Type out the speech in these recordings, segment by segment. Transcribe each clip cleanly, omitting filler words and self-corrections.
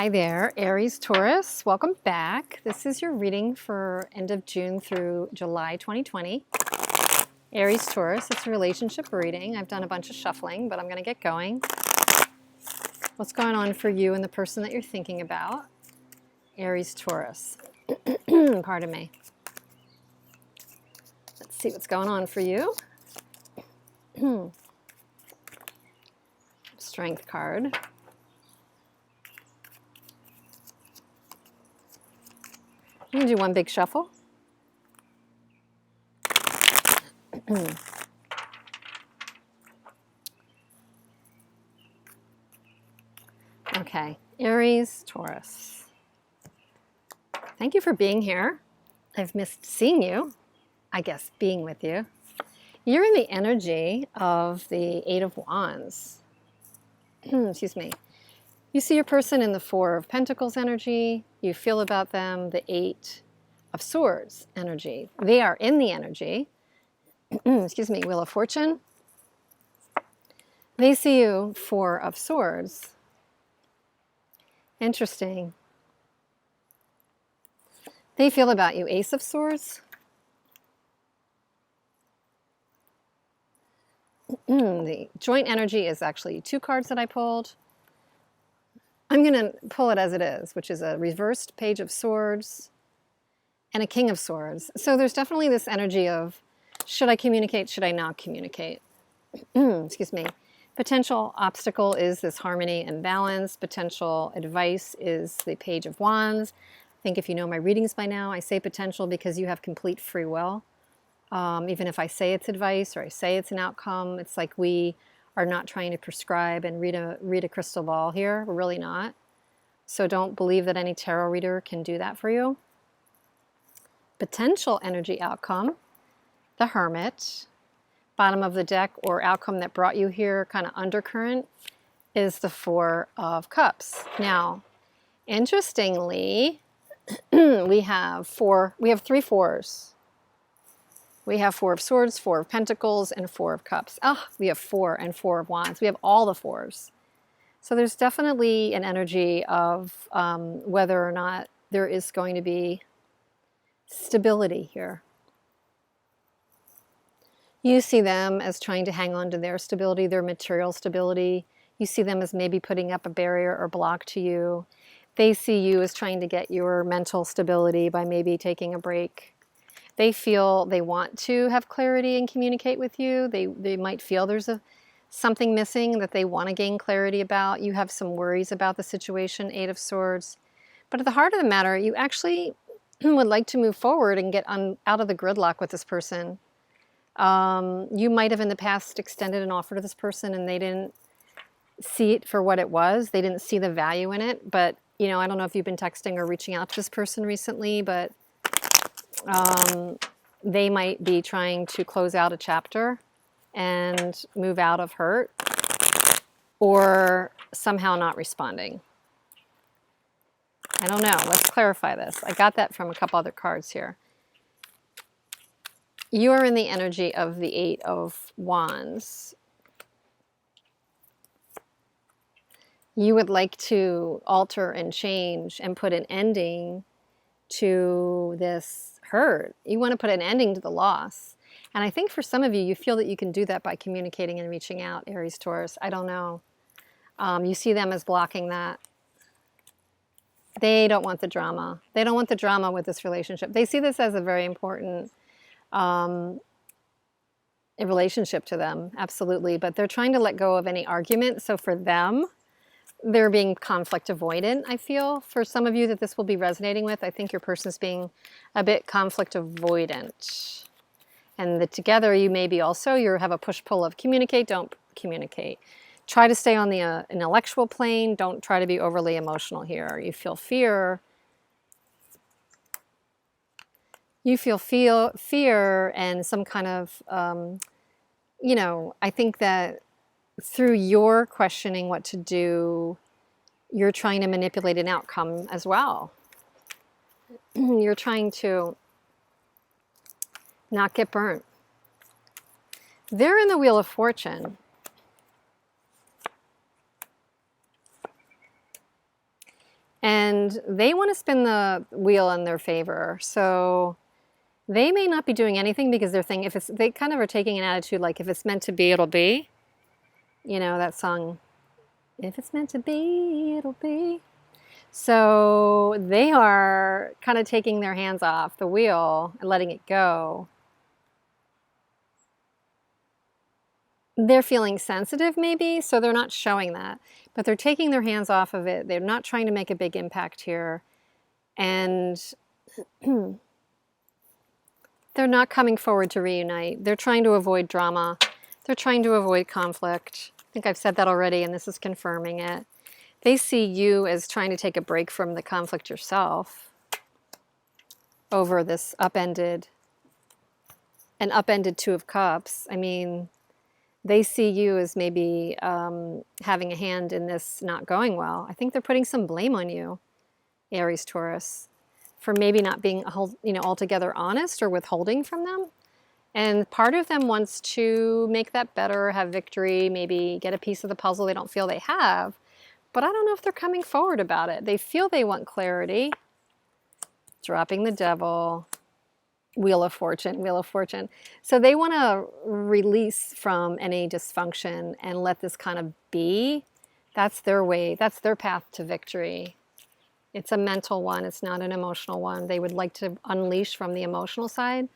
Hi there, Aries-Taurus. Welcome back. This is your reading for end of June through July 2020. Aries-Taurus, it's a relationship reading. I've done a bunch of shuffling, but I'm going to get going. What's going on for you and the person that you're thinking about? Aries-Taurus. Pardon me. Let's see what's going on for you. Strength card. I'm going to do one big shuffle. Okay, Aries, Taurus. Thank you for being here. I've missed seeing you, I guess being with you. You're in the energy of the Eight of Wands. Excuse me. You see your person in the Four of Pentacles energy. You feel about them the Eight of Swords energy. They are in the energy. Excuse me, Wheel of Fortune. They see you Four of Swords. Interesting. They feel about you Ace of Swords. The joint energy is actually two cards that I pulled. I'm going to pull it as it is, which is a reversed Page of Swords and a King of Swords. So there's definitely this energy of, should I communicate, should I not communicate? Excuse me. Potential obstacle is this harmony and balance. Potential advice is the Page of Wands. I think if you know my readings by now, I say potential because you have complete free will. Even if I say it's advice or I say it's an outcome, it's like we are not trying to prescribe and read a crystal ball here. We're really not. So don't believe that any tarot reader can do that for you. Potential energy outcome, the Hermit. Bottom of the deck or outcome that brought you here, kind of undercurrent, is the Four of Cups. Now, interestingly, we have three fours. We have Four of Swords, Four of Pentacles, and Four of Cups. We have Four and Four of Wands. We have all the fours. So there's definitely an energy of whether or not there is going to be stability here. You see them as trying to hang on to their stability, their material stability. You see them as maybe putting up a barrier or block to you. They see you as trying to get your mental stability by maybe taking a break. They feel they want to have clarity and communicate with you. They might feel there's something missing that they want to gain clarity about. You have some worries about the situation, Eight of Swords. But at the heart of the matter, you actually would like to move forward and get out of the gridlock with this person. You might have in the past extended an offer to this person and they didn't see it for what it was. They didn't see the value in it. But, you know, I don't know if you've been texting or reaching out to this person recently, but they might be trying to close out a chapter and move out of hurt or somehow not responding. I don't know. Let's clarify this. I got that from a couple other cards here. You are in the energy of the Eight of Wands. You would like to alter and change and put an ending to this hurt. You want to put an ending to the loss. And I think for some of you, you feel that you can do that by communicating and reaching out, Aries, Taurus. I don't know. You see them as blocking that. They don't want the drama. They don't want the drama with this relationship. They see this as a very important a relationship to them, absolutely, but they're trying to let go of any argument. So for them, they're being conflict avoidant. I feel for some of you that this will be resonating with. I think your person's being a bit conflict avoidant, and that together you may be also you have a push-pull of communicate, don't communicate. Try to stay on the intellectual plane. Don't try to be overly emotional here. You feel fear. You feel fear and some kind of, you know, I think that through your questioning what to do, you're trying to manipulate an outcome as well. You're trying to not get burnt. They're in the Wheel of Fortune. And they want to spin the wheel in their favor. So they may not be doing anything because they're thinking, they kind of are taking an attitude like, if it's meant to be, it'll be. You know, that song, if it's meant to be, it'll be. So they are kind of taking their hands off the wheel and letting it go. They're feeling sensitive maybe, so they're not showing that. But they're taking their hands off of it. They're not trying to make a big impact here. And they're not coming forward to reunite. They're trying to avoid drama. They're trying to avoid conflict. I think I've said that already, and this is confirming it. They see you as trying to take a break from the conflict yourself over this upended Two of Cups. I mean, they see you as maybe having a hand in this not going well. I think they're putting some blame on you, Aries, Taurus, for maybe not being, altogether honest or withholding from them. And part of them wants to make that better, have victory, maybe get a piece of the puzzle they don't feel they have. But I don't know if they're coming forward about it. They feel they want clarity. Dropping the Devil. Wheel of Fortune, Wheel of Fortune. So they want to release from any dysfunction and let this kind of be. That's their way. That's their path to victory. It's a mental one. It's not an emotional one. They would like to unleash from the emotional side.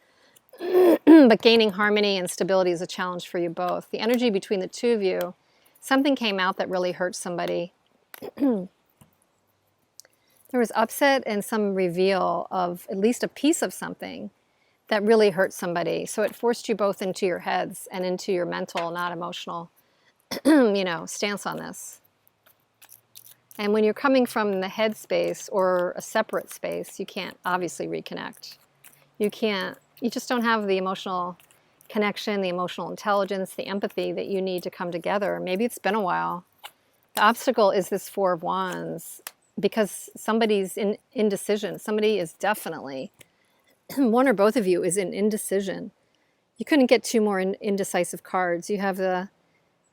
But gaining harmony and stability is a challenge for you both. The energy between the two of you, something came out that really hurt somebody. There was upset and some reveal of at least a piece of something that really hurt somebody. So it forced you both into your heads and into your mental, not emotional, stance on this. And when you're coming from the head space or a separate space, you can't obviously reconnect. You just don't have the emotional connection, the emotional intelligence, the empathy that you need to come together. Maybe it's been a while. The obstacle is this Four of Wands, because somebody's in indecision. Somebody is definitely, one or both of you is in indecision. You couldn't get two more indecisive cards. You have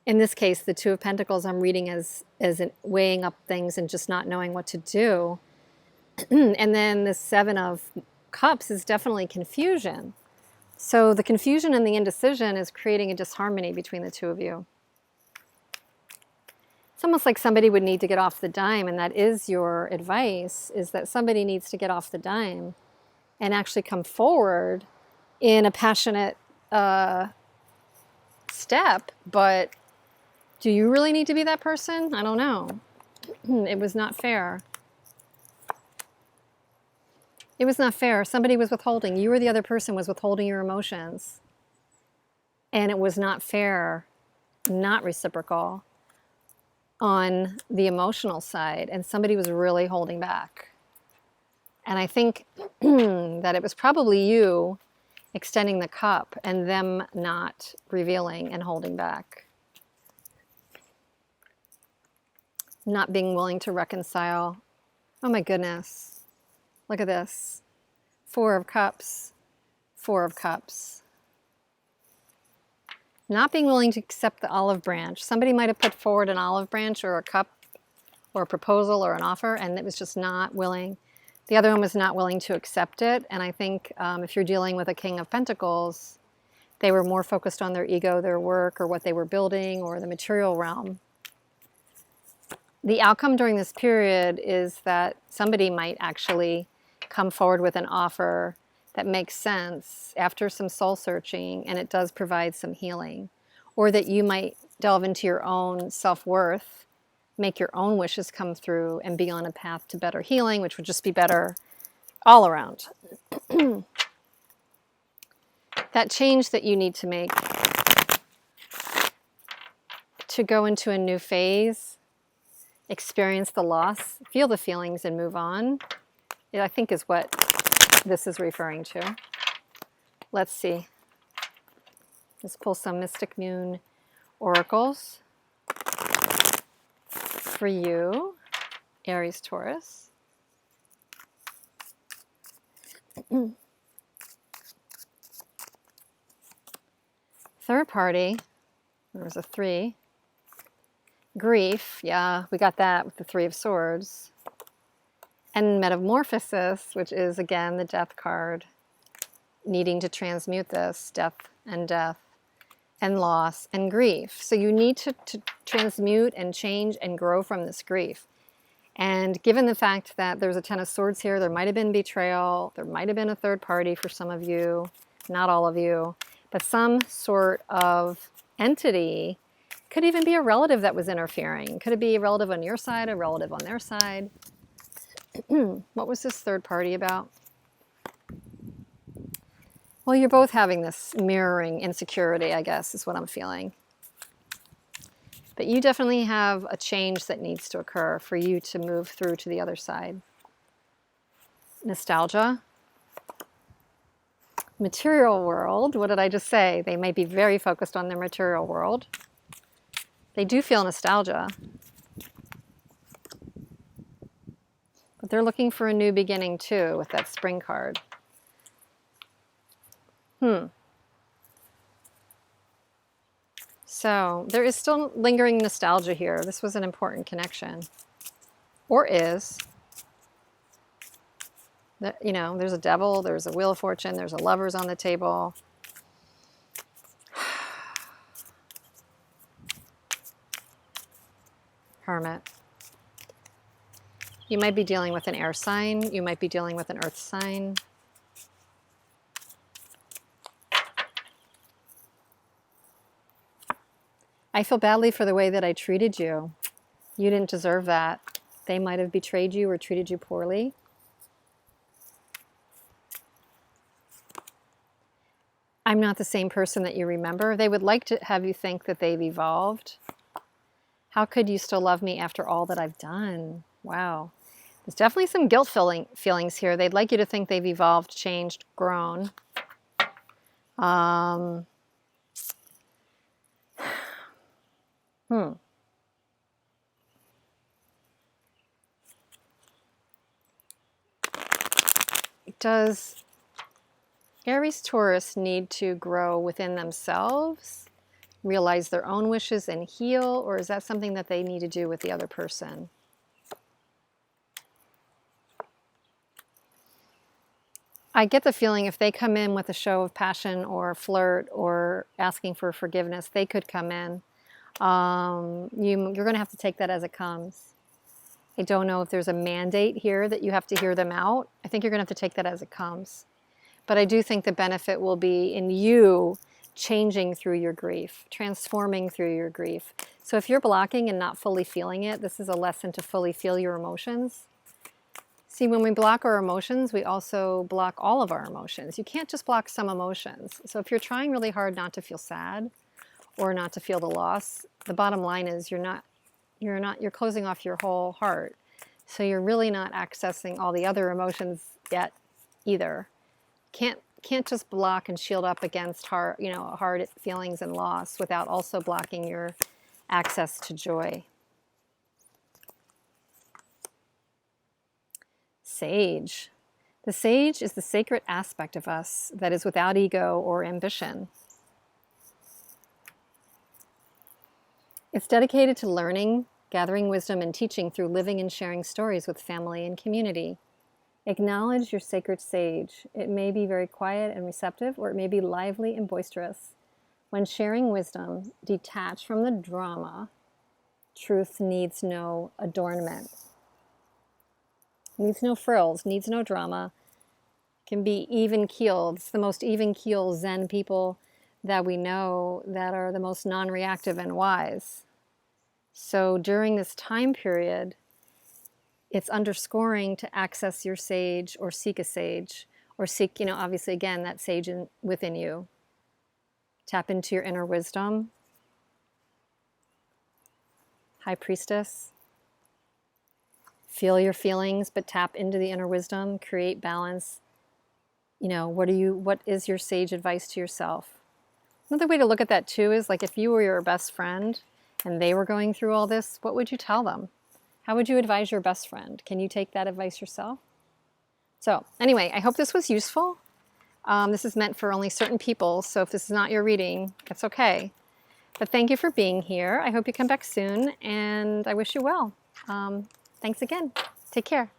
in this case, the Two of Pentacles I'm reading as weighing up things and just not knowing what to do. And then the Seven of Cups is definitely confusion. So the confusion and the indecision is creating a disharmony between the two of you. It's almost like somebody would need to get off the dime, and that is your advice, is that somebody needs to get off the dime and actually come forward in a passionate step. But do you really need to be that person? I don't know. It was not fair. It was not fair. Somebody was withholding. You or the other person was withholding your emotions. And it was not fair, not reciprocal on the emotional side. And somebody was really holding back. And I think that it was probably you extending the cup and them not revealing and holding back. Not being willing to reconcile. Oh my goodness. Look at this. Four of Cups. Four of Cups. Not being willing to accept the olive branch. Somebody might have put forward an olive branch or a cup or a proposal or an offer, and it was just not willing. The other one was not willing to accept it. And I think if you're dealing with a King of Pentacles, they were more focused on their ego, their work, or what they were building, or the material realm. The outcome during this period is that somebody might actually come forward with an offer that makes sense after some soul searching, and it does provide some healing. Or that you might delve into your own self-worth, make your own wishes come through, and be on a path to better healing, which would just be better all around. That change that you need to make to go into a new phase, experience the loss, feel the feelings, and move on, I think is what this is referring to. Let's see. Let's pull some Mystic Moon oracles for you, Aries, Taurus. Third party, there was a 3. Grief, yeah, we got that with the 3 of Swords. And metamorphosis, which is again the death card, needing to transmute this, death and loss and grief. So you need to transmute and change and grow from this grief. And given the fact that there's a Ten of Swords here, there might have been betrayal, there might have been a third party for some of you, not all of you, but some sort of entity. Could even be a relative that was interfering. Could it be a relative on your side, a relative on their side? What was this third party about? Well, you're both having this mirroring insecurity, I guess, is what I'm feeling. But you definitely have a change that needs to occur for you to move through to the other side. Nostalgia. Material world. What did I just say? They may be very focused on their material world. They do feel nostalgia. But they're looking for a new beginning too with that spring card. So there is still lingering nostalgia here. This was an important connection. Or is. You know, there's a devil, there's a wheel of fortune, there's a lovers on the table. Hermit. You might be dealing with an air sign. You might be dealing with an earth sign. I feel badly for the way that I treated you. You didn't deserve that. They might have betrayed you or treated you poorly. I'm not the same person that you remember. They would like to have you think that they've evolved. How could you still love me after all that I've done? Wow. There's definitely some guilt feelings here. They'd like you to think they've evolved, changed, grown. Does Aries-Taurus need to grow within themselves, realize their own wishes and heal, or is that something that they need to do with the other person? I get the feeling if they come in with a show of passion or flirt or asking for forgiveness, they could come in. You're going to have to take that as it comes. I don't know if there's a mandate here that you have to hear them out. I think you're going to have to take that as it comes. But I do think the benefit will be in you changing through your grief, transforming through your grief. So if you're blocking and not fully feeling it, this is a lesson to fully feel your emotions. See, when we block our emotions, we also block all of our emotions. You can't just block some emotions. So if you're trying really hard not to feel sad or not to feel the loss, the bottom line is you're closing off your whole heart. So you're really not accessing all the other emotions yet either. Can't just block and shield up against hard feelings and loss without also blocking your access to joy. Sage. The sage is the sacred aspect of us that is without ego or ambition. It's dedicated to learning, gathering wisdom, and teaching through living and sharing stories with family and community. Acknowledge your sacred sage. It may be very quiet and receptive, or it may be lively and boisterous. When sharing wisdom, detach from the drama. Truth needs no adornment. Needs no frills, needs no drama. Can be even-keeled. It's the most even-keeled Zen people that we know that are the most non-reactive and wise. So during this time period, it's underscoring to access your sage or seek a sage or seek, obviously again, that sage within you. Tap into your inner wisdom. High Priestess. Feel your feelings, but tap into the inner wisdom. Create balance. What is your sage advice to yourself? Another way to look at that too is like if you were your best friend and they were going through all this, what would you tell them? How would you advise your best friend? Can you take that advice yourself? So anyway, I hope this was useful. This is meant for only certain people, so if this is not your reading, that's okay. But thank you for being here. I hope you come back soon, and I wish you well. Thanks again. Take care.